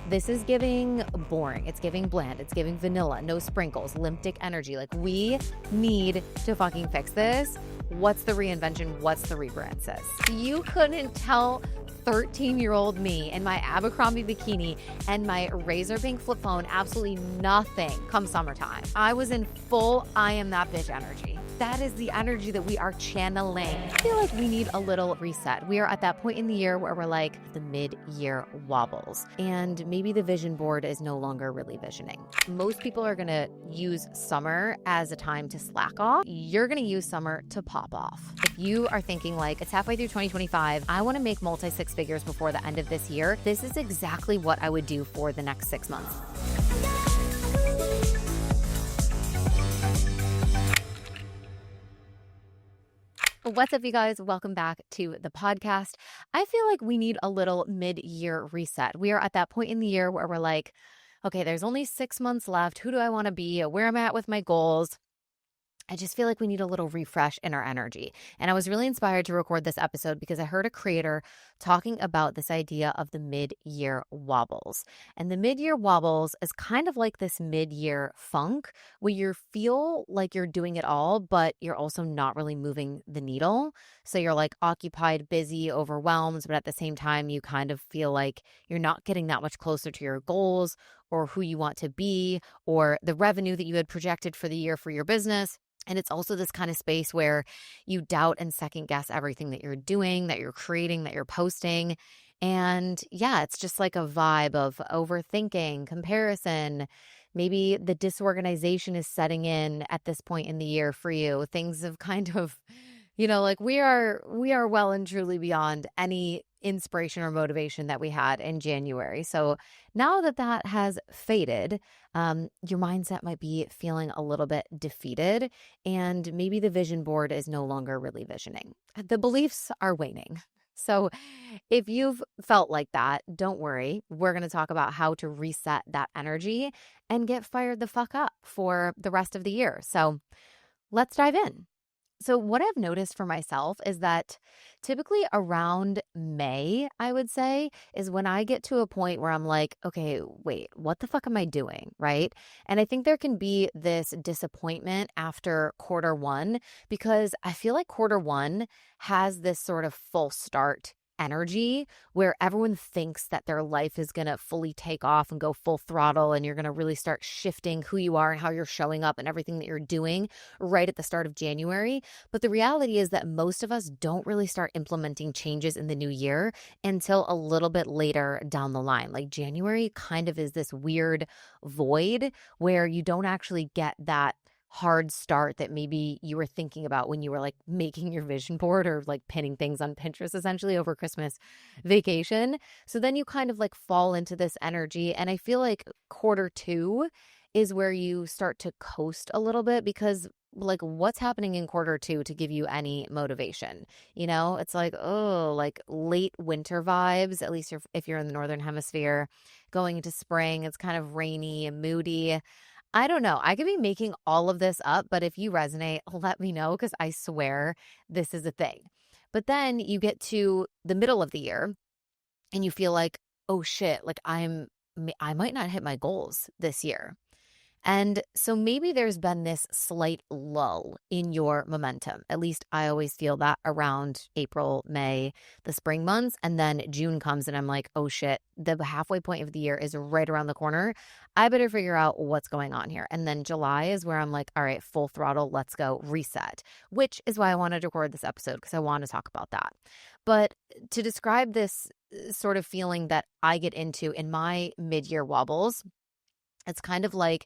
This is giving boring. It's giving bland. It's giving vanilla, no sprinkles, limp dick energy. Like, we need to fucking fix this. What's the reinvention? What's the rebrand, sis? You couldn't tell 13-year-old me in my Abercrombie bikini and my razor pink flip phone absolutely nothing come summertime. I was in full I am that bitch energy. That is the energy that we are channeling. I feel like we need a little reset. We are at that point in the year where we're like the mid-year wobbles, and maybe the vision board is no longer really visioning. Most people are gonna use summer as a time to slack off. You're gonna use summer to pop off. If you are thinking like, it's halfway through 2025, I wanna make multi-six figures before the end of this year, this is exactly what I would do for the next 6 months. What's up, you guys? Welcome back to the podcast. I feel like we need a little mid-year reset. We are at that point in the year where we're like, okay, there's only 6 months left. Who do I want to be? Where am I at with my goals? I just feel like we need a little refresh in our energy. And I was really inspired to record this episode because I heard a creator talking about this idea of the mid-year wobbles. And the mid-year wobbles is kind of like this mid-year funk where you feel like you're doing it all, but you're also not really moving the needle. So you're like occupied, busy, overwhelmed, but at the same time, you kind of feel like you're not getting that much closer to your goals or who you want to be or the revenue that you had projected for the year for your business. And it's also this kind of space where you doubt and second guess everything that you're doing, that you're creating, that you're posting. And yeah, it's just like a vibe of overthinking, comparison. Maybe the disorganization is setting in at this point in the year for you. Things have kind of, like we are well and truly beyond any inspiration or motivation that we had in January. So now that has faded, your mindset might be feeling a little bit defeated, and maybe the vision board is no longer really visioning. The beliefs are waning. So if you've felt like that, don't worry. We're going to talk about how to reset that energy and get fired the fuck up for the rest of the year. So let's dive in. So what I've noticed for myself is that typically around May, I would say, is when I get to a point where I'm like, okay, wait, what the fuck am I doing? Right? And I think there can be this disappointment after quarter one because I feel like quarter one has this sort of full start energy where everyone thinks that their life is going to fully take off and go full throttle, and you're going to really start shifting who you are and how you're showing up and everything that you're doing right at the start of January. But the reality is that most of us don't really start implementing changes in the new year until a little bit later down the line. Like January kind of is this weird void where you don't actually get that hard start that maybe you were thinking about when you were like making your vision board or like pinning things on Pinterest essentially over Christmas vacation. So then you kind of like fall into this energy. And I feel like quarter two is where you start to coast a little bit because like what's happening in quarter two to give you any motivation? It's like, oh, like late winter vibes, at least if you're in the Northern Hemisphere. Going into spring, it's kind of rainy and moody. I don't know. I could be making all of this up, but if you resonate, let me know because I swear this is a thing. But then you get to the middle of the year and you feel like, oh shit, like I might not hit my goals this year. And so maybe there's been this slight lull in your momentum. At least I always feel that around April, May, the spring months. And then June comes and I'm like, oh shit, the halfway point of the year is right around the corner. I better figure out what's going on here. And then July is where I'm like, all right, full throttle, let's go reset, which is why I wanted to record this episode because I want to talk about that. But to describe this sort of feeling that I get into in my mid-year wobbles, it's kind of like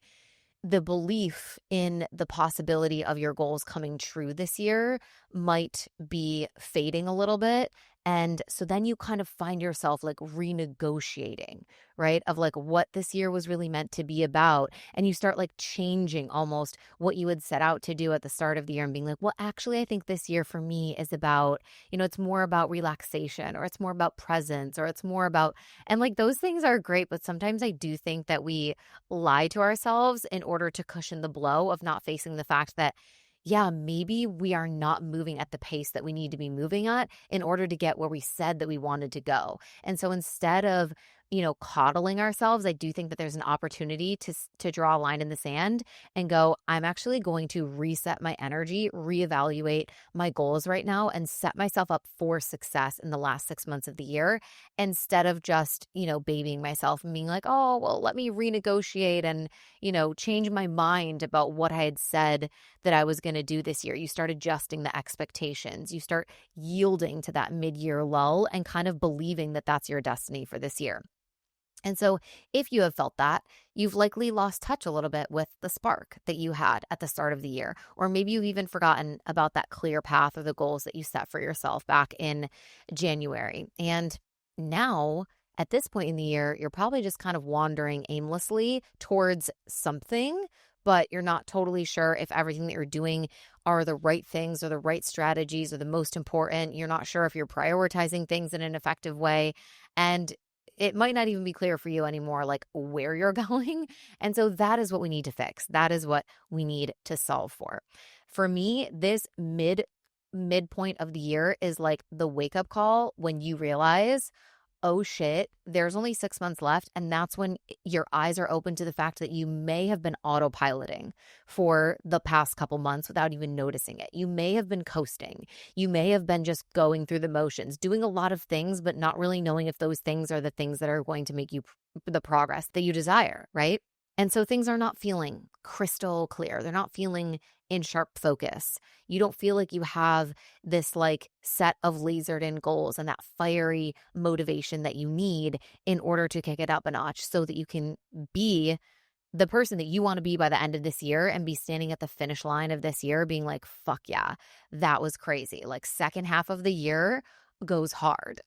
the belief in the possibility of your goals coming true this year might be fading a little bit. And so then you kind of find yourself like renegotiating, right? Of like what this year was really meant to be about. And you start like changing almost what you had set out to do at the start of the year and being like, well, actually, I think this year for me is about, it's more about relaxation, or it's more about presence, or it's more about, and like those things are great. But sometimes I do think that we lie to ourselves in order to cushion the blow of not facing the fact that, yeah, maybe we are not moving at the pace that we need to be moving at in order to get where we said that we wanted to go. And so instead of coddling ourselves. I do think that there's an opportunity to draw a line in the sand and go, I'm actually going to reset my energy, reevaluate my goals right now, and set myself up for success in the last 6 months of the year, instead of just, babying myself and being like, oh, well, let me renegotiate and, change my mind about what I had said that I was going to do this year. You start adjusting the expectations. You start yielding to that mid-year lull and kind of believing that that's your destiny for this year. And so if you have felt that, you've likely lost touch a little bit with the spark that you had at the start of the year. Or maybe you've even forgotten about that clear path or the goals that you set for yourself back in January. And now, at this point in the year, you're probably just kind of wandering aimlessly towards something, but you're not totally sure if everything that you're doing are the right things or the right strategies or the most important. You're not sure if you're prioritizing things in an effective way. And it might not even be clear for you anymore, like where you're going. And so that is what we need to fix. That is what we need to solve for. For me, this midpoint of the year is like the wake-up call when you realize, oh shit, there's only 6 months left. And that's when your eyes are open to the fact that you may have been autopiloting for the past couple months without even noticing it. You may have been coasting. You may have been just going through the motions, doing a lot of things, but not really knowing if those things are the things that are going to make you the progress that you desire, right? And so things are not feeling crystal clear. They're not feeling in sharp focus. You don't feel like you have this like set of lasered in goals and that fiery motivation that you need in order to kick it up a notch so that you can be the person that you want to be by the end of this year and be standing at the finish line of this year being like, fuck yeah, that was crazy. Like second half of the year goes hard.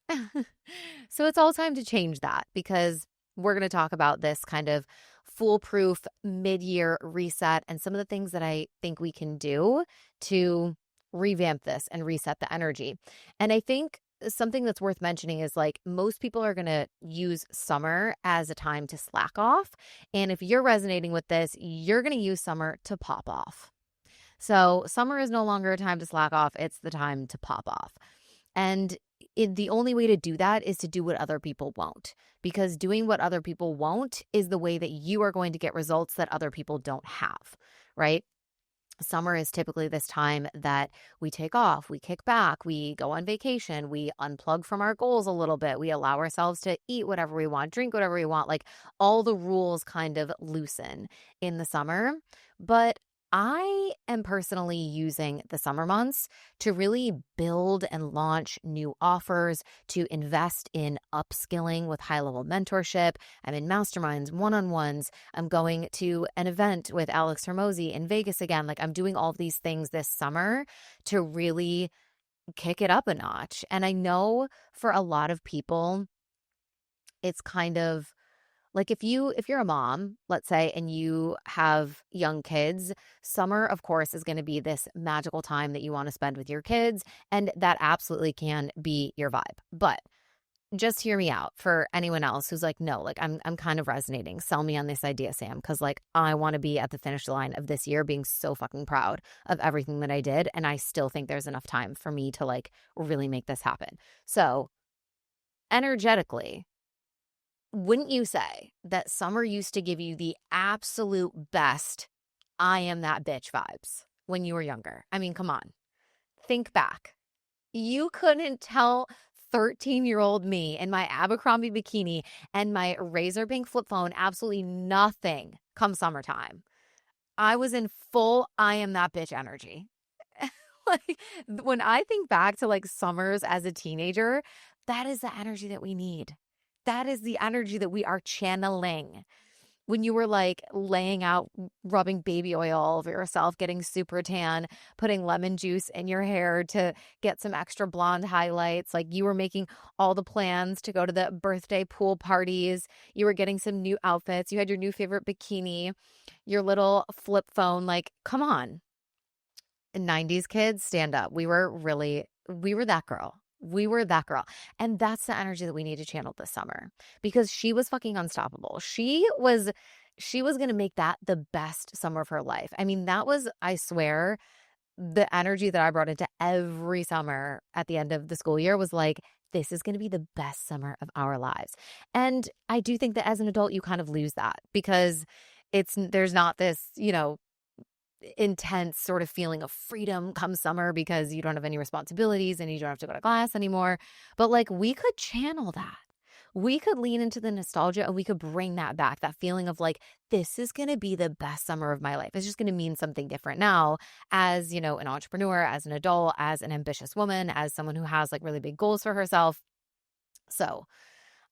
So it's all time to change that, because we're going to talk about this kind of foolproof mid-year reset and some of the things that I think we can do to revamp this and reset the energy. And I think something that's worth mentioning is like most people are going to use summer as a time to slack off. And if you're resonating with this, you're going to use summer to pop off. So summer is no longer a time to slack off. It's the time to pop off. And the only way to do that is to do what other people won't, because doing what other people won't is the way that you are going to get results that other people don't have, right? Summer is typically this time that we take off, we kick back, we go on vacation, we unplug from our goals a little bit, we allow ourselves to eat whatever we want, drink whatever we want, like all the rules kind of loosen in the summer. But I am personally using the summer months to really build and launch new offers, to invest in upskilling with high-level mentorship. I'm in masterminds, one-on-ones. I'm going to an event with Alex Hermosi in Vegas again. Like I'm doing all of these things this summer to really kick it up a notch. And I know for a lot of people, it's kind of like if you're a mom, let's say, and you have young kids, summer, of course, is going to be this magical time that you want to spend with your kids, and that absolutely can be your vibe. But just hear me out for anyone else who's like, no, like I'm kind of resonating. Sell me on this idea, Sam, because like I want to be at the finish line of this year being so fucking proud of everything that I did, and I still think there's enough time for me to like really make this happen. So energetically, wouldn't you say that summer used to give you the absolute best I am that bitch vibes when you were younger? I mean, come on. Think back. You couldn't tell 13-year-old me in my Abercrombie bikini and my razor pink flip phone absolutely nothing come summertime. I was in full I am that bitch energy. Like when I think back to like summers as a teenager, that is the energy that we need. That is the energy that we are channeling. When you were like laying out, rubbing baby oil all over yourself, getting super tan, putting lemon juice in your hair to get some extra blonde highlights, like you were making all the plans to go to the birthday pool parties, you were getting some new outfits, you had your new favorite bikini, your little flip phone, like, come on. 90s kids, stand up. We were that girl. We were that girl. And that's the energy that we need to channel this summer, because she was fucking unstoppable. She was going to make that the best summer of her life. I mean, that was, I swear, the energy that I brought into every summer at the end of the school year was like this is going to be the best summer of our lives. And I do think that as an adult, you kind of lose that because there's not this, intense sort of feeling of freedom come summer because you don't have any responsibilities and you don't have to go to class anymore. But like we could channel that. We could lean into the nostalgia and we could bring that back, that feeling of like, this is going to be the best summer of my life. It's just going to mean something different now as, an entrepreneur, as an adult, as an ambitious woman, as someone who has like really big goals for herself. So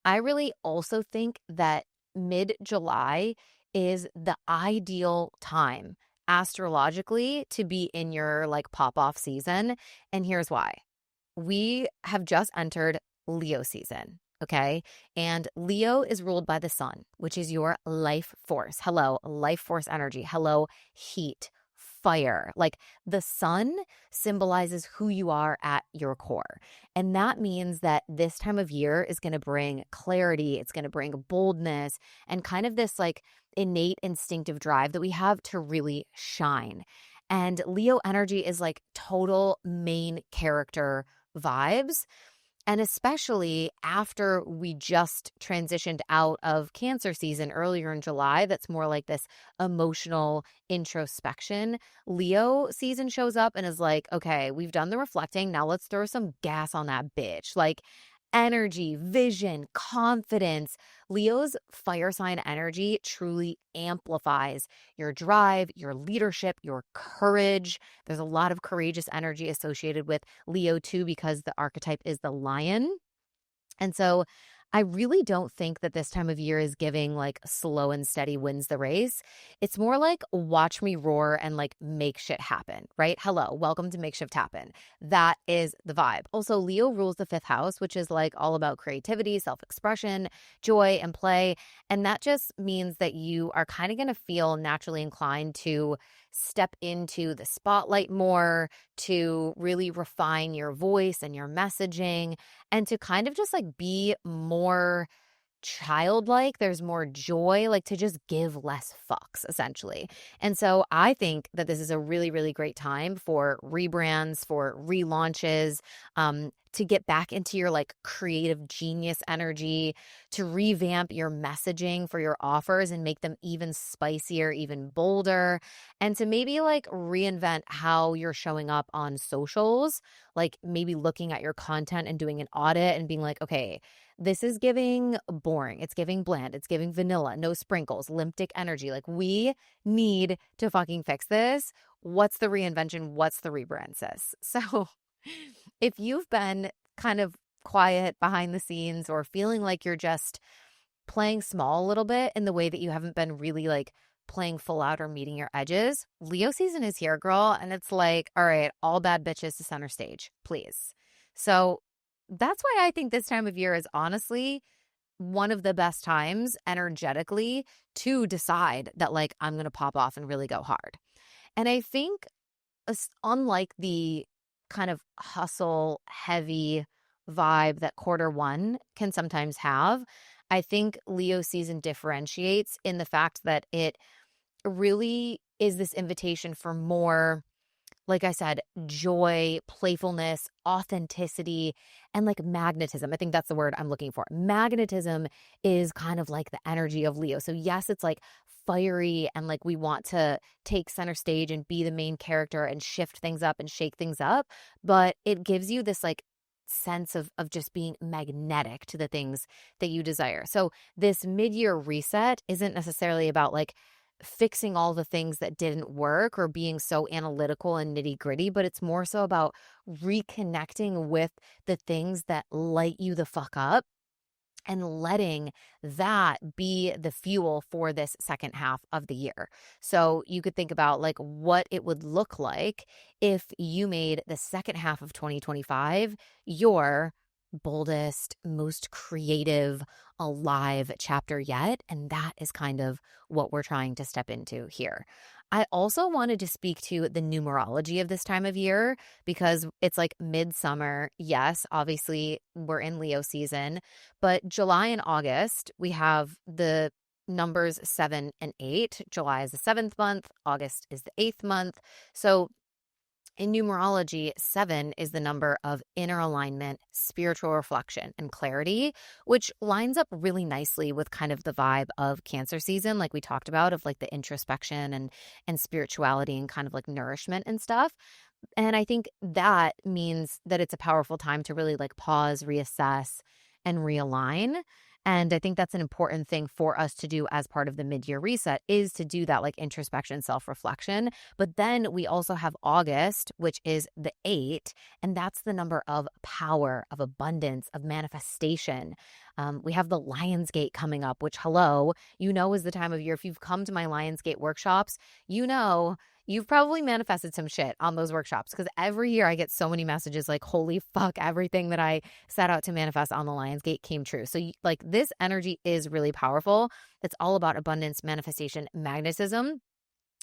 I really also think that mid-July is the ideal time astrologically to be in your like pop-off season. And here's why. We have just entered Leo season. Okay. And Leo is ruled by the sun, which is your life force. Hello, life force energy. Hello, heat, fire. Like the sun symbolizes who you are at your core. And that means that this time of year is going to bring clarity. It's going to bring boldness and kind of this like innate instinctive drive that we have to really shine. And Leo energy is like total main character vibes. And especially after we just transitioned out of Cancer season earlier in July, that's more like this emotional introspection. Leo season shows up and is like, okay, we've done the reflecting. Now let's throw some gas on that bitch. Like energy, vision, confidence. Leo's fire sign energy truly amplifies your drive, your leadership, your courage. There's a lot of courageous energy associated with Leo too, because the archetype is the lion. And so I really don't think that this time of year is giving like slow and steady wins the race. It's more like watch me roar and like make shit happen, right? Hello, welcome to Make Shift Happen. That is the vibe. Also, Leo rules the fifth house, which is like all about creativity, self-expression, joy, and play. And that just means that you are kind of going to feel naturally inclined to step into the spotlight more, to really refine your voice and your messaging, and to kind of just like be more childlike. There's more joy, like to just give less fucks, essentially. And so I think that this is a really, really great time for rebrands, for relaunches, to get back into your like creative genius energy, to revamp your messaging for your offers and make them even spicier, even bolder, and to maybe like reinvent how you're showing up on socials, like maybe looking at your content and doing an audit and being like, okay, this is giving boring. It's giving bland. It's giving vanilla, no sprinkles, limptic energy. Like we need to fucking fix this. What's the reinvention? What's the rebrand, sis? So if you've been kind of quiet behind the scenes or feeling like you're just playing small a little bit in the way that you haven't been really like playing full out or meeting your edges, Leo season is here, girl. And it's like, all right, all bad bitches to center stage, please. So that's why I think this time of year is honestly one of the best times energetically to decide that like I'm going to pop off and really go hard. And I think unlike the kind of hustle heavy vibe that quarter one can sometimes have, I think Leo season differentiates in the fact that it really is this invitation for more, like I said, joy, playfulness, authenticity, and like magnetism. I think that's the word I'm looking for. Magnetism is kind of like the energy of Leo. So yes, it's like fiery and like we want to take center stage and be the main character and shift things up and shake things up. But it gives you this like sense of just being magnetic to the things that you desire. So this mid-year reset isn't necessarily about like fixing all the things that didn't work or being so analytical and nitty gritty, but it's more so about reconnecting with the things that light you the fuck up and letting that be the fuel for this second half of the year. So you could think about like what it would look like if you made the second half of 2025 your boldest, most creative, alive chapter yet. And that is kind of what we're trying to step into here. I also wanted to speak to the numerology of this time of year because it's like midsummer. Yes, obviously we're in Leo season, but July and August, we have the numbers 7 and 8. July is the 7th month. August is the 8th month. So In numerology, 7 is the number of inner alignment, spiritual reflection, and clarity, which lines up really nicely with kind of the vibe of Cancer season, like we talked about, of like the introspection and spirituality and kind of like nourishment and stuff. And I think that means that it's a powerful time to really like pause, reassess, and realign. And I think that's an important thing for us to do as part of the mid-year reset is to do that like introspection, self-reflection. But then we also have August, which is the 8, and that's the number of power, of abundance, of manifestation. We have the Lionsgate coming up, which, hello, is the time of year. If you've come to my Lionsgate workshops, you've probably manifested some shit on those workshops because every year I get so many messages like, holy fuck, everything that I set out to manifest on the Lionsgate came true. So like this energy is really powerful. It's all about abundance, manifestation, magnetism,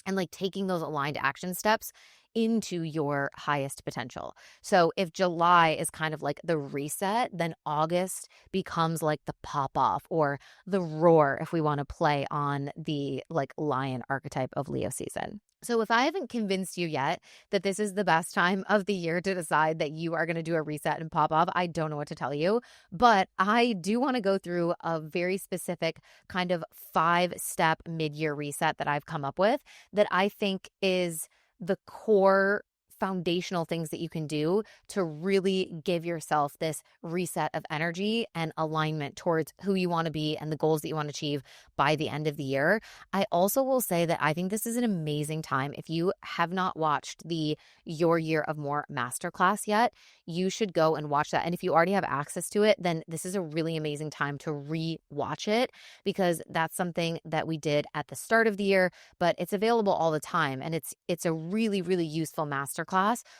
and like taking those aligned action steps into your highest potential. So if July is kind of like the reset, then August becomes like the pop off or the roar if we want to play on the like lion archetype of Leo season. So if I haven't convinced you yet that this is the best time of the year to decide that you are going to do a reset and pop off, I don't know what to tell you, but I do want to go through a very specific kind of 5-step mid-year reset that I've come up with that I think is the core foundational things that you can do to really give yourself this reset of energy and alignment towards who you want to be and the goals that you want to achieve by the end of the year. I also will say that I think this is an amazing time. If you have not watched the Your Year of More masterclass yet, you should go and watch that. And if you already have access to it, then this is a really amazing time to re-watch it because that's something that we did at the start of the year, but it's available all the time. And it's a really, really useful masterclass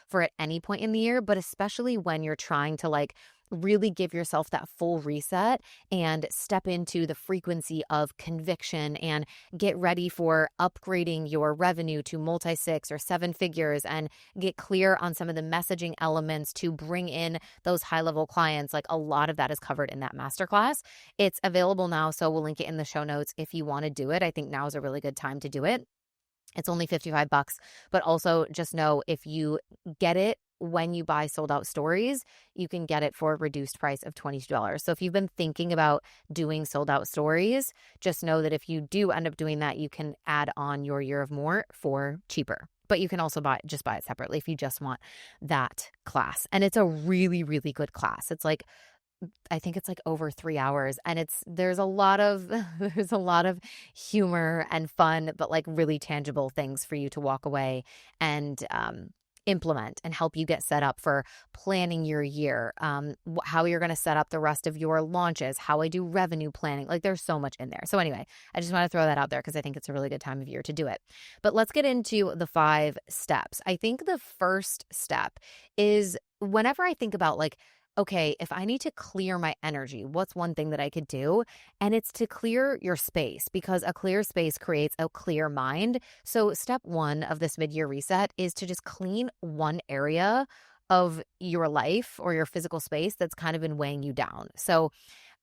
for at any point in the year, but especially when you're trying to like really give yourself that full reset and step into the frequency of conviction and get ready for upgrading your revenue to multi-6 or 7 figures and get clear on some of the messaging elements to bring in those high-level clients. Like a lot of that is covered in that masterclass. It's available now, so we'll link it in the show notes if you want to do it. I think now is a really good time to do it. It's only $55, but also just know if you get it when you buy Sold Out Stories, you can get it for a reduced price of $22. So if you've been thinking about doing Sold Out Stories, just know that if you do end up doing that, you can add on Your Year of More for cheaper. But you can also buy it separately if you just want that class. And it's a really, really good class. I think it's like over 3 hours and there's a lot of humor and fun, but like really tangible things for you to walk away and implement and help you get set up for planning your year, how you're going to set up the rest of your launches, how I do revenue planning. Like there's so much in there. So anyway, I just want to throw that out there because I think it's a really good time of year to do it. But let's get into the 5 steps. I think the first step is whenever I think about like, okay, if I need to clear my energy, what's one thing that I could do? And it's to clear your space because a clear space creates a clear mind. So step 1 of this mid-year reset is to just clean one area of your life or your physical space that's kind of been weighing you down. So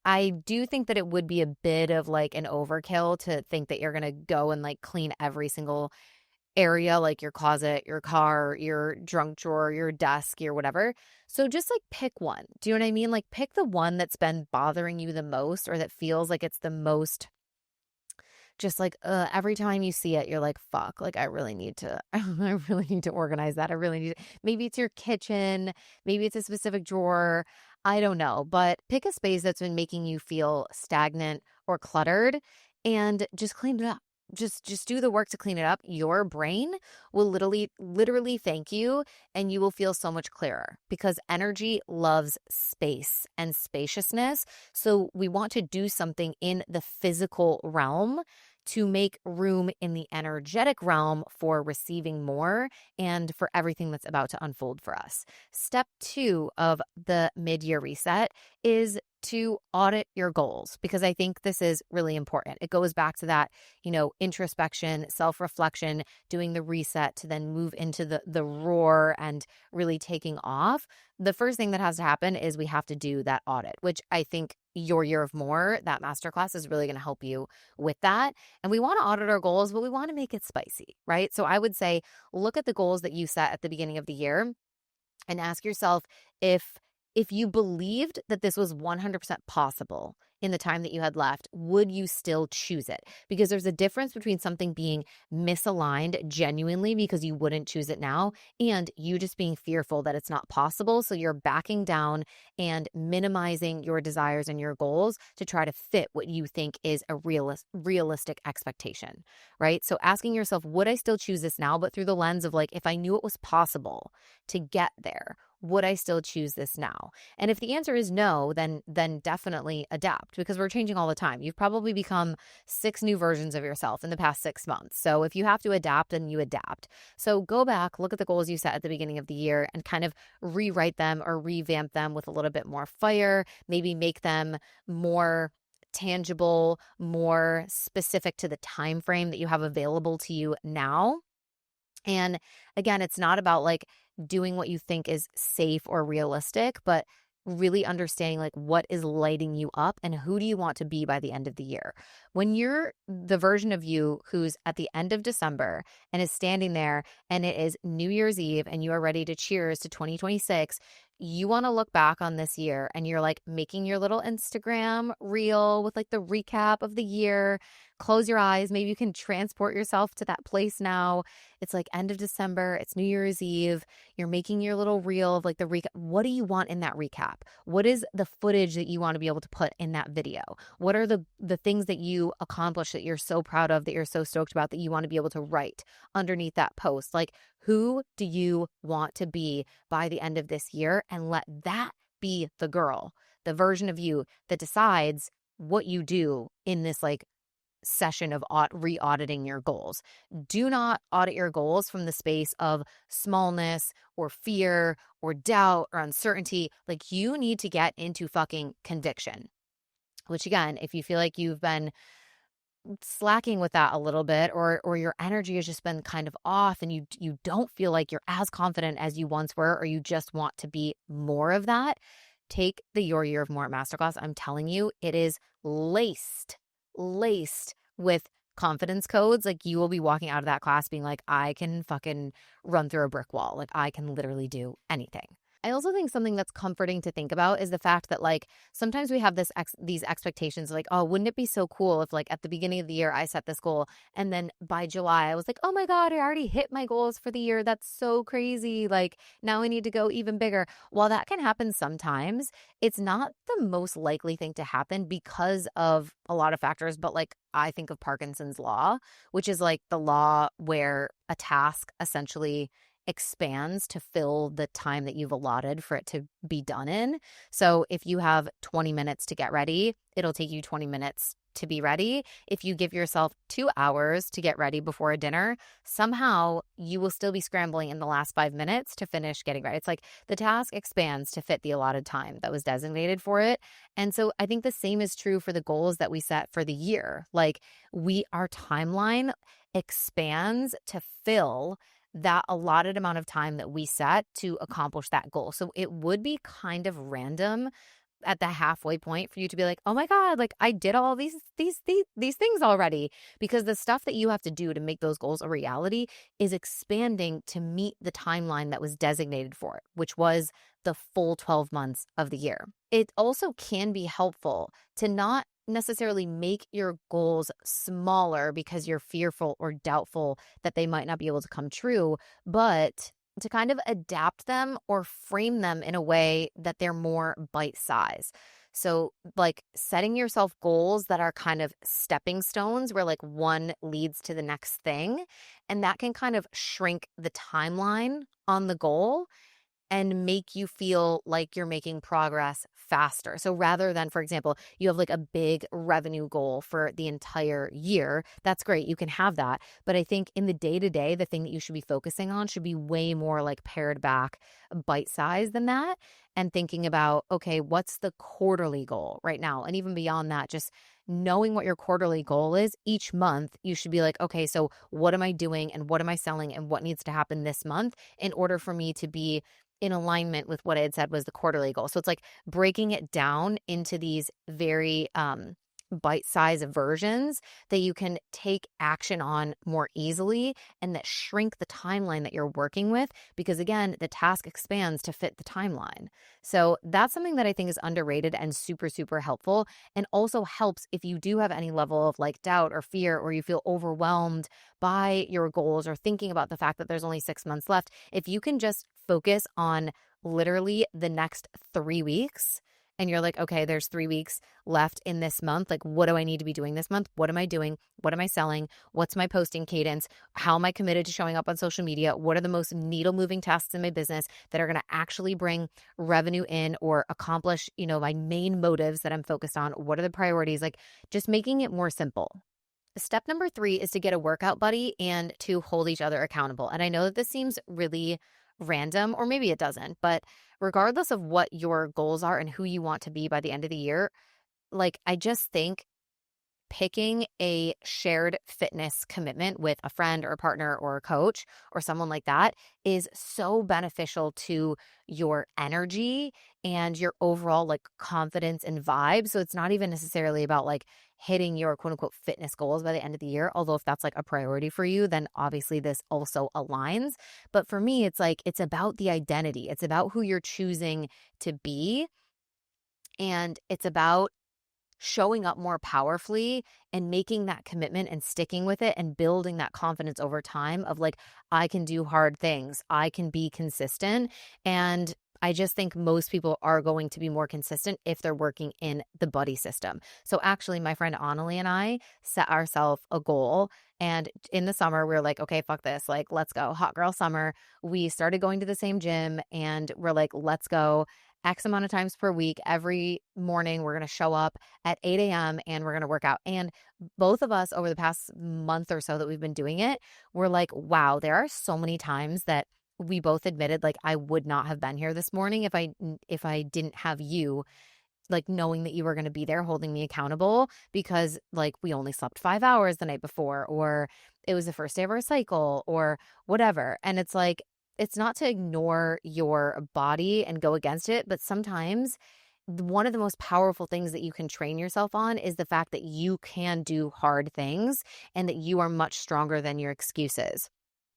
I do think that it would be a bit of like an overkill to think that you're going to go and like clean every single area, like your closet, your car, your junk drawer, your desk, your whatever. So just like pick one. Do you know what I mean? Like pick the one that's been bothering you the most or that feels like it's the most just like every time you see it, you're like, fuck, like I really need to organize that. Maybe it's your kitchen, maybe it's a specific drawer. I don't know, but pick a space that's been making you feel stagnant or cluttered and just clean it up. Just do the work to clean it up. Your brain will literally thank you and you will feel so much clearer because energy loves space and spaciousness. So we want to do something in the physical realm to make room in the energetic realm for receiving more and for everything that's about to unfold for us. Step 2 of the mid-year reset is to audit your goals because I think this is really important. It goes back to that, introspection, self-reflection, doing the reset to then move into the roar and really taking off. The first thing that has to happen is we have to do that audit, which I think Your Year of More, that masterclass is really going to help you with that. And we want to audit our goals, but we want to make it spicy, right? So I would say look at the goals that you set at the beginning of the year and ask yourself if you believed that this was 100% possible in the time that you had left, would you still choose it? Because there's a difference between something being misaligned genuinely because you wouldn't choose it now and you just being fearful that it's not possible. So you're backing down and minimizing your desires and your goals to try to fit what you think is a realistic expectation, right? So asking yourself, would I still choose this now? But through the lens of like, if I knew it was possible to get there, would I still choose this now? And if the answer is no, then definitely adapt, because we're changing all the time. You've probably become 6 new versions of yourself in the past 6 months. So if you have to adapt, then you adapt. So go back, look at the goals you set at the beginning of the year and kind of rewrite them or revamp them with a little bit more fire, maybe make them more tangible, more specific to the time frame that you have available to you now. And again, it's not about like doing what you think is safe or realistic, but really understanding like what is lighting you up and who do you want to be by the end of the year. When you're the version of you who's at the end of December and is standing there and it is New Year's Eve and you are ready to cheers to 2026, you want to look back on this year and you're like making your little Instagram reel with like the recap of the year. Close your eyes. Maybe you can transport yourself to that place now. It's like end of December. It's New Year's Eve. You're making your little reel of like the recap. What do you want in that recap? What is the footage that you want to be able to put in that video? What are the things that you accomplished that you're so proud of, that you're so stoked about, that you want to be able to write underneath that post? Like, who do you want to be by the end of this year? And let that be the girl, the version of you that decides what you do in this like session of re-auditing your goals. Do not audit your goals from the space of smallness or fear or doubt or uncertainty. Like, you need to get into fucking conviction, which again, if you feel like you've been slacking with that a little bit, or your energy has just been kind of off and you don't feel like you're as confident as you once were, or you just want to be more of that, take the Your Year of More masterclass. I'm telling you, it is laced with confidence codes. Like, you will be walking out of that class being like, I can fucking run through a brick wall. Like, I can literally do anything. I also think something that's comforting to think about is the fact that like sometimes we have these expectations like, oh, wouldn't it be so cool if like at the beginning of the year I set this goal and then by July I was like, oh my God, I already hit my goals for the year. That's so crazy. Like, now I need to go even bigger. While that can happen sometimes, it's not the most likely thing to happen because of a lot of factors. But like, I think of Parkinson's law, which is like the law where a task essentially expands to fill the time that you've allotted for it to be done in. So if you have 20 minutes to get ready, it'll take you 20 minutes to be ready. If you give yourself 2 hours to get ready before a dinner, somehow you will still be scrambling in the last 5 minutes to finish getting ready. It's like the task expands to fit the allotted time that was designated for it. And so I think the same is true for the goals that we set for the year. Like, our timeline expands to fill that allotted amount of time that we set to accomplish that goal. So it would be kind of random at the halfway point for you to be like, oh my God, like I did all these things already, because the stuff that you have to do to make those goals a reality is expanding to meet the timeline that was designated for it, which was the full 12 months of the year. It also can be helpful to not necessarily make your goals smaller because you're fearful or doubtful that they might not be able to come true, but to kind of adapt them or frame them in a way that they're more bite size. So like setting yourself goals that are kind of stepping stones where like one leads to the next thing, and that can kind of shrink the timeline on the goal and make you feel like you're making progress faster. So rather than, for example, you have like a big revenue goal for the entire year, that's great. You can have that. But I think in the day-to-day, the thing that you should be focusing on should be way more like pared back, bite size than that. and thinking about, okay, what's the quarterly goal right now? And even beyond that, just knowing what your quarterly goal is each month, you should be like, okay, so what am I doing and what am I selling and what needs to happen this month in order for me to be in alignment with what I had said was the quarterly goal. So it's like breaking it down into these very bite-sized versions that you can take action on more easily and that shrink the timeline that you're working with, because again, the task expands to fit the timeline. So that's something that I think is underrated and super, super helpful, and also helps if you do have any level of like doubt or fear, or you feel overwhelmed by your goals or thinking about the fact that there's only 6 months left. If you can just focus on literally the next 3 weeks, and you're like, okay, there's 3 weeks left in this month. Like, what do I need to be doing this month? What am I doing? What am I selling? What's my posting cadence? How am I committed to showing up on social media? What are the most needle moving tasks in my business that are going to actually bring revenue in or accomplish, my main motives that I'm focused on? What are the priorities? Like, just making it more simple. Step number 3 is to get a workout buddy and to hold each other accountable. And I know that this seems really random, or maybe it doesn't, but regardless of what your goals are and who you want to be by the end of the year, like, I just think picking a shared fitness commitment with a friend or a partner or a coach or someone like that is so beneficial to your energy and your overall like confidence and vibe. So it's not even necessarily about like hitting your quote unquote fitness goals by the end of the year. Although if that's like a priority for you, then obviously this also aligns. But for me, it's like, it's about the identity. It's about who you're choosing to be. And it's about showing up more powerfully and making that commitment and sticking with it and building that confidence over time of like, I can do hard things. I can be consistent. And I just think most people are going to be more consistent if they're working in the buddy system. So actually, my friend Annalie and I set ourselves a goal. And in the summer, we were like, okay, fuck this. Like, let's go. Hot girl summer. We started going to the same gym and we're like, let's go X amount of times per week. Every morning, we're going to show up at 8 a.m. and we're going to work out. And both of us over the past month or so that we've been doing it, we're like, wow, there are so many times that we both admitted like I would not have been here this morning if I didn't have you, like knowing that you were going to be there holding me accountable, because like we only slept 5 hours the night before, or it was the first day of our cycle or whatever. And it's like, it's not to ignore your body and go against it, but sometimes one of the most powerful things that you can train yourself on is the fact that you can do hard things and that you are much stronger than your excuses.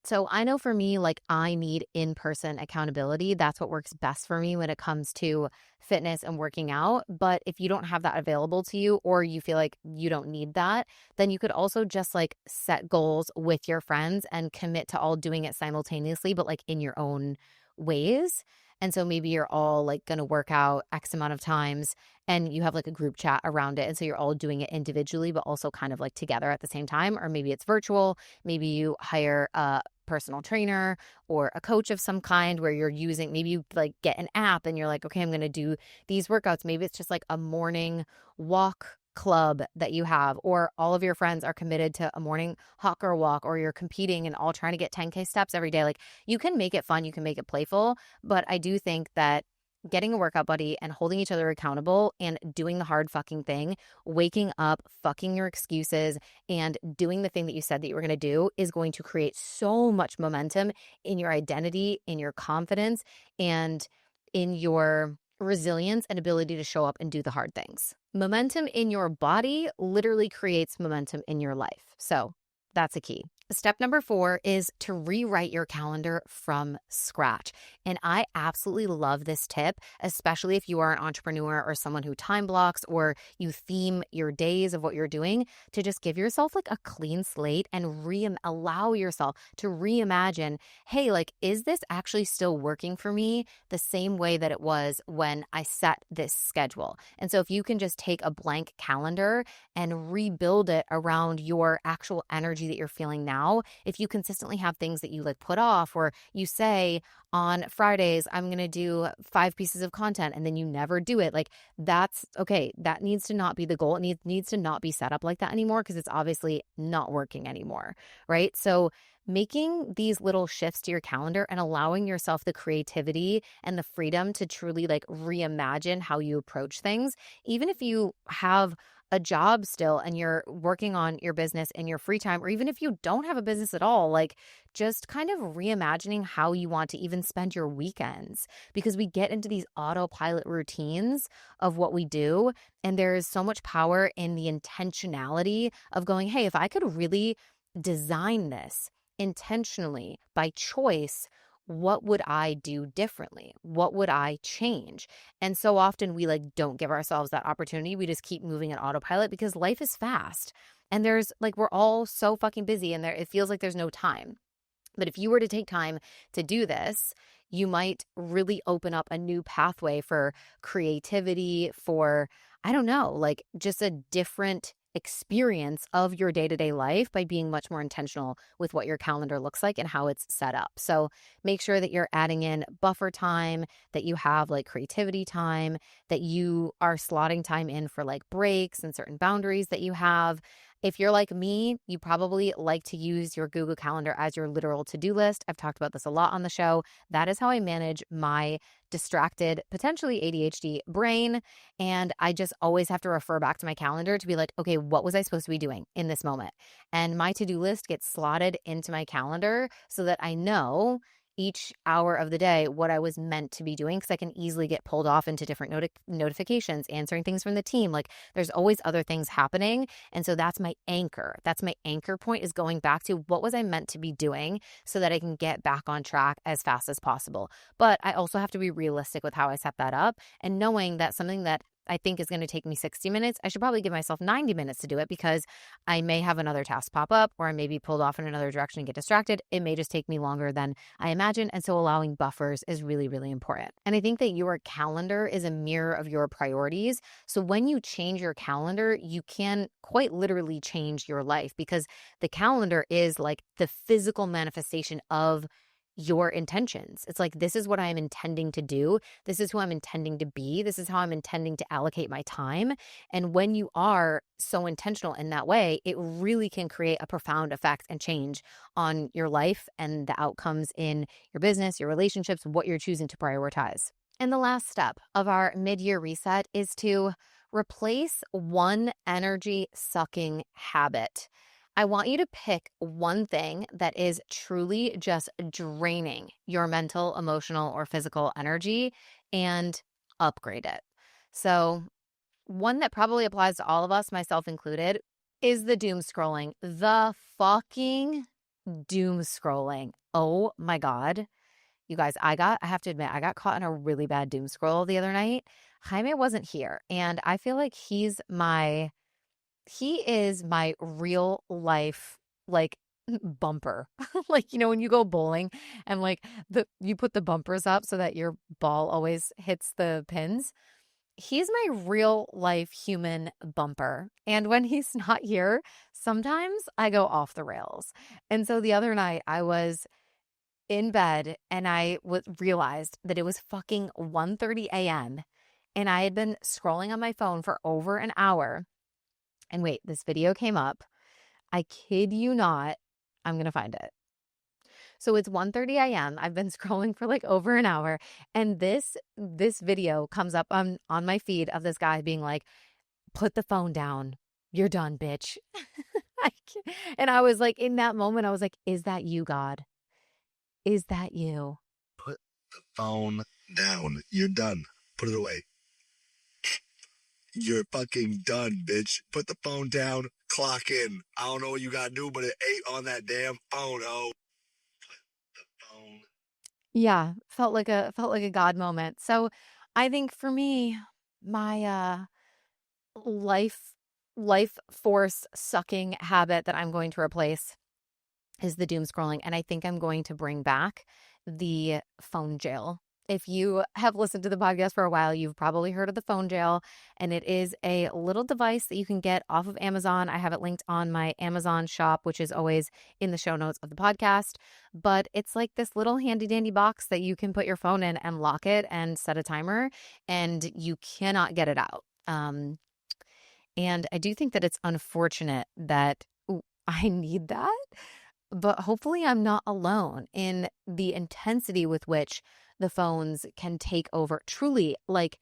So I know for me, like, I need in-person accountability. That's what works best for me when it comes to fitness and working out. But if you don't have that available to you, or you feel like you don't need that, then you could also just like set goals with your friends and commit to all doing it simultaneously, but like in your own ways. And so maybe you're all like going to work out X amount of times and you have like a group chat around it. And so you're all doing it individually, but also kind of like together at the same time. Or maybe it's virtual. Maybe you hire a personal trainer or a coach of some kind where you're using, maybe you like get an app and you're like, okay, I'm going to do these workouts. Maybe it's just like a morning walk club that you have, or all of your friends are committed to a morning hawk or walk, or you're competing and all trying to get 10K steps every day. Like, you can make it fun, you can make it playful, but I do think that getting a workout buddy and holding each other accountable and doing the hard fucking thing, waking up, fucking your excuses, and doing the thing that you said that you were going to do is going to create so much momentum in your identity, in your confidence, and in your resilience and ability to show up and do the hard things. Momentum in your body literally creates momentum in your life. So that's a key. Step number 4 is to rewrite your calendar from scratch. And I absolutely love this tip, especially if you are an entrepreneur or someone who time blocks, or you theme your days of what you're doing, to just give yourself like a clean slate and allow yourself to reimagine, hey, like, is this actually still working for me the same way that it was when I set this schedule? And so if you can just take a blank calendar and rebuild it around your actual energy energy that you're feeling now, if you consistently have things that you like put off, or you say on Fridays, I'm going to do 5 pieces of content and then you never do it, like that's okay. That needs to not be the goal. It needs to not be set up like that anymore, because it's obviously not working anymore, right? So making these little shifts to your calendar and allowing yourself the creativity and the freedom to truly like reimagine how you approach things, even if you have a job still and you're working on your business in your free time, or even if you don't have a business at all, like just kind of reimagining how you want to even spend your weekends, because we get into these autopilot routines of what we do. And there is so much power in the intentionality of going, hey, if I could really design this intentionally by choice, what would I do differently? What would I change? And so often we like don't give ourselves that opportunity. We just keep moving at autopilot because life is fast. And there's like, we're all so fucking busy, and it feels like there's no time. But if you were to take time to do this, you might really open up a new pathway for creativity, for, I don't know, like just a different experience of your day-to-day life by being much more intentional with what your calendar looks like and how it's set up. So make sure that you're adding in buffer time, that you have like creativity time, that you are slotting time in for like breaks and certain boundaries that you have. If you're like me, you probably like to use your Google Calendar as your literal to-do list. I've talked about this a lot on the show. That is how I manage my distracted, potentially ADHD brain. And I just always have to refer back to my calendar to be like, okay, what was I supposed to be doing in this moment? And my to-do list gets slotted into my calendar so that I know each hour of the day what I was meant to be doing, because I can easily get pulled off into different notifications, answering things from the team. Like there's always other things happening. And so that's my anchor. That's my anchor point, is going back to what was I meant to be doing so that I can get back on track as fast as possible. But I also have to be realistic with how I set that up, and knowing that something that I think is going to take me 60 minutes, I should probably give myself 90 minutes to do it, because I may have another task pop up, or I may be pulled off in another direction and get distracted. It may just take me longer than I imagine. And so allowing buffers is really, really important. And I think that your calendar is a mirror of your priorities. So when you change your calendar, you can quite literally change your life, because the calendar is like the physical manifestation of your intentions. It's like, this is what I'm intending to do. This is who I'm intending to be. This is how I'm intending to allocate my time. And when you are so intentional in that way, it really can create a profound effect and change on your life and the outcomes in your business, your relationships, what you're choosing to prioritize. And the last step of our mid-year reset is to replace one energy sucking habit. I want you to pick one thing that is truly just draining your mental, emotional, or physical energy and upgrade it. So one that probably applies to all of us, myself included, is the doom scrolling. The fucking doom scrolling. Oh my God. You guys, I have to admit, I got caught in a really bad doom scroll the other night. Jaime wasn't here, and I feel like he is my real life, like, bumper. Like, you know, when you go bowling and like you put the bumpers up so that your ball always hits the pins. He's my real life human bumper. And when he's not here, sometimes I go off the rails. And so the other night I was in bed and I realized that it was fucking 1:30 a.m. and I had been scrolling on my phone for over an hour. And wait, this video came up. I kid you not. I'm going to find it. So it's 1:30 a.m. I've been scrolling for like over an hour. And this video comes up on my feed of this guy being like, put the phone down. You're done, bitch. And I was like, in that moment, I was like, is that you, God? Is that you? Put the phone down. You're done. Put it away. You're fucking done, bitch. Put the phone down. Clock in. I don't know what you gotta do, but it ain't on that damn phone, oh. Put the phone. Yeah, felt like a God moment. So I think for me, my life force sucking habit that I'm going to replace is the doom scrolling. And I think I'm going to bring back the phone jail. If you have listened to the podcast for a while, you've probably heard of the phone jail, and it is a little device that you can get off of Amazon. I have it linked on my Amazon shop, which is always in the show notes of the podcast. But it's like this little handy dandy box that you can put your phone in and lock it and set a timer, and you cannot get it out. And I do think that it's unfortunate that I need that, but hopefully I'm not alone in the intensity with which the phones can take over, truly like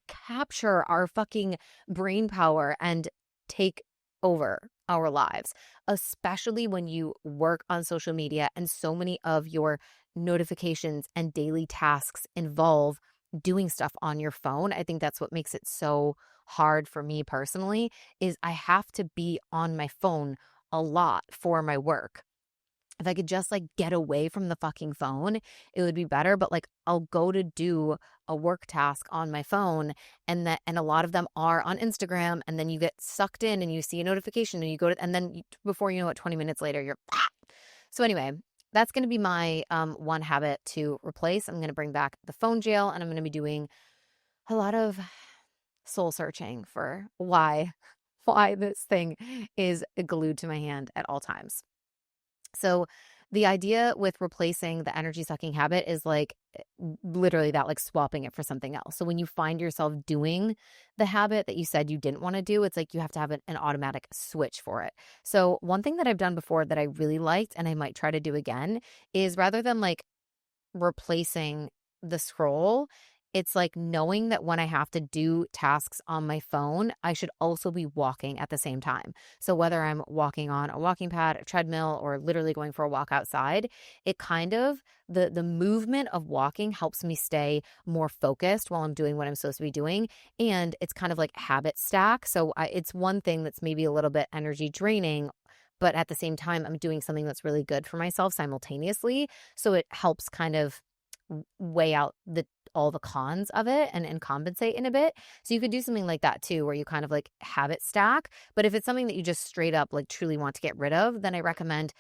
capture our fucking brain power and take over our lives, especially when you work on social media and so many of your notifications and daily tasks involve doing stuff on your phone. I think that's what makes it so hard for me personally is I have to be on my phone a lot for my work. If I could just like get away from the fucking phone, it would be better. But like I'll go to do a work task on my phone and a lot of them are on Instagram, and then you get sucked in and you see a notification and you go to, and then before you know it, 20 minutes later, you're So anyway, that's going to be my one habit to replace. I'm going to bring back the phone jail, and I'm going to be doing a lot of soul searching for why this thing is glued to my hand at all times. So the idea with replacing the energy sucking habit is like literally that, like swapping it for something else. So when you find yourself doing the habit that you said you didn't want to do, it's like you have to have an automatic switch for it. So one thing that I've done before that I really liked and I might try to do again is rather than like replacing the scroll, it's like knowing that when I have to do tasks on my phone, I should also be walking at the same time. So whether I'm walking on a walking pad, a treadmill, or literally going for a walk outside, it kind of, the movement of walking helps me stay more focused while I'm doing what I'm supposed to be doing. And it's kind of like habit stack. So it's one thing that's maybe a little bit energy draining, but at the same time, I'm doing something that's really good for myself simultaneously. So it helps kind of weigh out all the cons of it and compensate in a bit. So you could do something like that too, where you kind of like habit stack. But if it's something that you just straight up like truly want to get rid of, then I recommend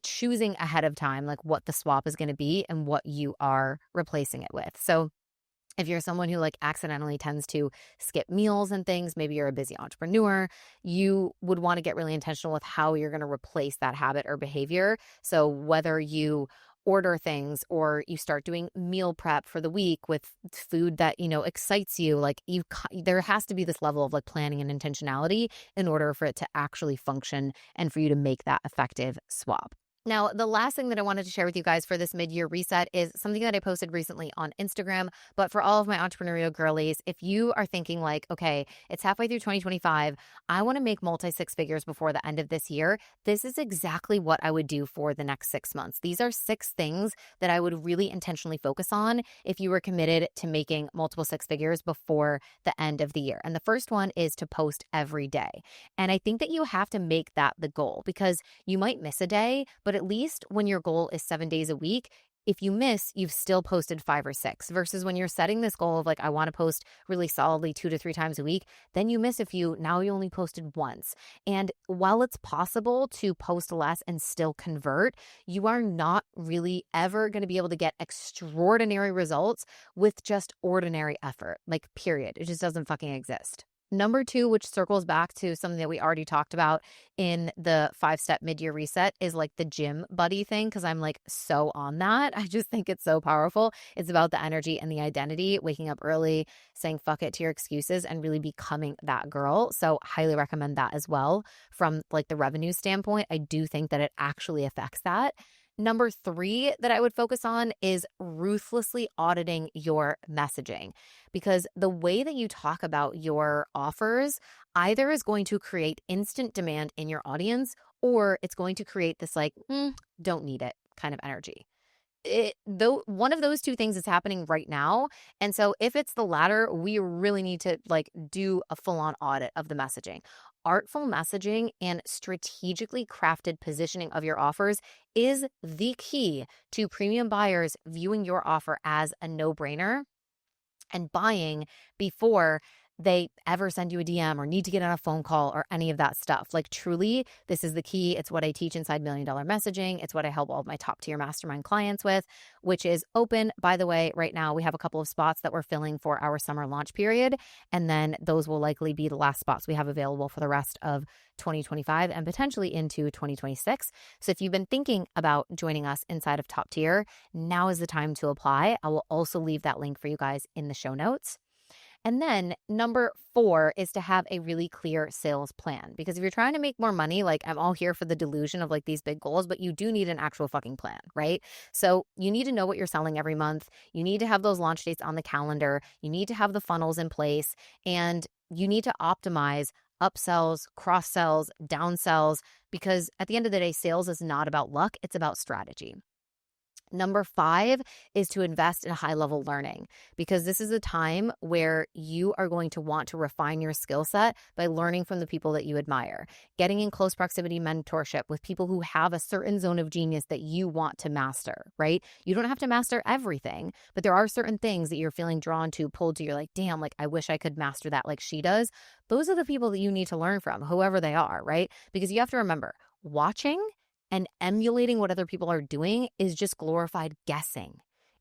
choosing ahead of time like what the swap is going to be and what you are replacing it with. So if you're someone who like accidentally tends to skip meals and things, maybe you're a busy entrepreneur, you would want to get really intentional with how you're going to replace that habit or behavior. So whether you order things or you start doing meal prep for the week with food that, you know, excites you, like there has to be this level of like planning and intentionality in order for it to actually function and for you to make that effective swap. Now, the last thing that I wanted to share with you guys for this mid-year reset is something that I posted recently on Instagram. But for all of my entrepreneurial girlies, if you are thinking like, okay, it's halfway through 2025, I want to make multi-six figures before the end of this year, this is exactly what I would do for the next 6 months. These are 6 things that I would really intentionally focus on if you were committed to making multiple six figures before the end of the year. And the first one is to post every day. And I think that you have to make that the goal because you might miss a day, but at least when your goal is 7 days a week, if you miss, you've still posted 5 or 6 versus when you're setting this goal of like, I want to post really solidly 2 to 3 times a week, then you miss a few. Now you only posted once. And while it's possible to post less and still convert, you are not really ever going to be able to get extraordinary results with just ordinary effort, like period. It just doesn't fucking exist. Number 2, which circles back to something that we already talked about in the 5-step mid-year reset, is like the gym buddy thing, because I'm like so on that. I just think it's so powerful. It's about the energy and the identity, waking up early, saying fuck it to your excuses, and really becoming that girl. So highly recommend that as well. From like the revenue standpoint, I do think that it actually affects that. Number 3 that I would focus on is ruthlessly auditing your messaging, because the way that you talk about your offers either is going to create instant demand in your audience, or it's going to create this like, don't need it kind of energy. Though one of those 2 things is happening right now. And so if it's the latter, we really need to like do a full-on audit of the messaging. Artful messaging and strategically crafted positioning of your offers is the key to premium buyers viewing your offer as a no-brainer and buying before they ever send you a DM or need to get on a phone call or any of that stuff. Like truly, this is the key. It's what I teach inside $1 Million Messaging. It's what I help all of my top tier mastermind clients with, which is open. By the way, right now we have a couple of spots that we're filling for our summer launch period. And then those will likely be the last spots we have available for the rest of 2025 and potentially into 2026. So if you've been thinking about joining us inside of Top Tier, now is the time to apply. I will also leave that link for you guys in the show notes. And then number 4 is to have a really clear sales plan. Because if you're trying to make more money, like I'm all here for the delusion of like these big goals, but you do need an actual fucking plan, right? So you need to know what you're selling every month. You need to have those launch dates on the calendar. You need to have the funnels in place, and you need to optimize upsells, cross sells, downsells, because at the end of the day, sales is not about luck. It's about strategy. Number 5 is to invest in high level learning, because this is a time where you are going to want to refine your skill set by learning from the people that you admire, getting in close proximity mentorship with people who have a certain zone of genius that you want to master, right? You don't have to master everything, but there are certain things that you're feeling drawn to, pulled to. You're like, damn, like I wish I could master that like she does. Those are the people that you need to learn from, whoever they are, right? Because you have to remember, watching and emulating what other people are doing is just glorified guessing.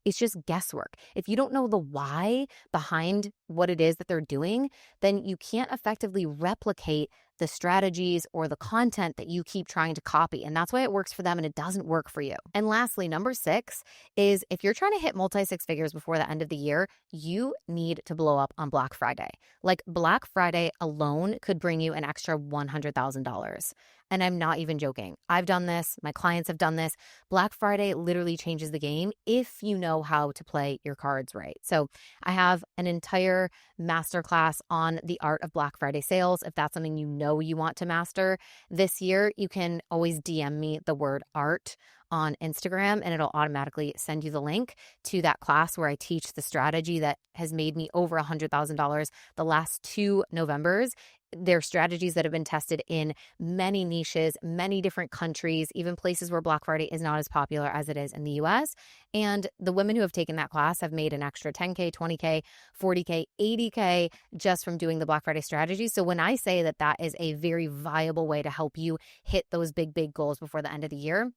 It's just guesswork. If you don't know the why behind what it is that they're doing, then you can't effectively replicate the strategies or the content that you keep trying to copy. And that's why it works for them and it doesn't work for you. And lastly, number 6 is if you're trying to hit multi-six figures before the end of the year, you need to blow up on Black Friday. Like Black Friday alone could bring you an extra $100,000. And I'm not even joking. I've done this. My clients have done this. Black Friday literally changes the game if you know how to play your cards right. So I have an entire masterclass on the art of Black Friday sales. If that's something you know you want to master this year, you can always DM me the word art on Instagram and it'll automatically send you the link to that class where I teach the strategy that has made me over $100,000 the last 2 Novembers. They're strategies that have been tested in many niches, many different countries, even places where Black Friday is not as popular as it is in the US. And the women who have taken that class have made an extra 10K, 20K, 40K, 80K just from doing the Black Friday strategy. So when I say that that is a very viable way to help you hit those big goals before the end of the year,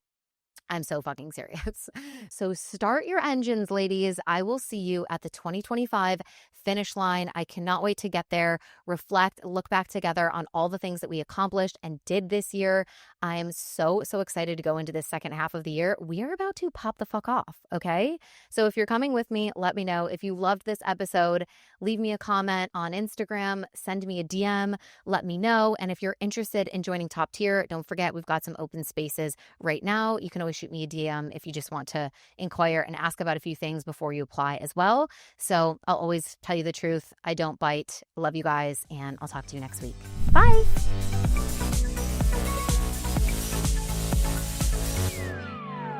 I'm so fucking serious. So start your engines, ladies. I will see you at the 2025 finish line. I cannot wait to get there, reflect, look back together on all the things that we accomplished and did this year. I am so excited to go into this second half of the year. We are about to pop the fuck off, okay? So if you're coming with me, let me know. If you loved this episode, leave me a comment on Instagram, send me a DM, let me know. And if you're interested in joining Top Tier, don't forget we've got some open spaces right now. You can always shoot me a DM if you just want to inquire and ask about a few things before you apply as well. So I'll always tell you the truth. I don't bite. Love you guys, and I'll talk to you next week. Bye.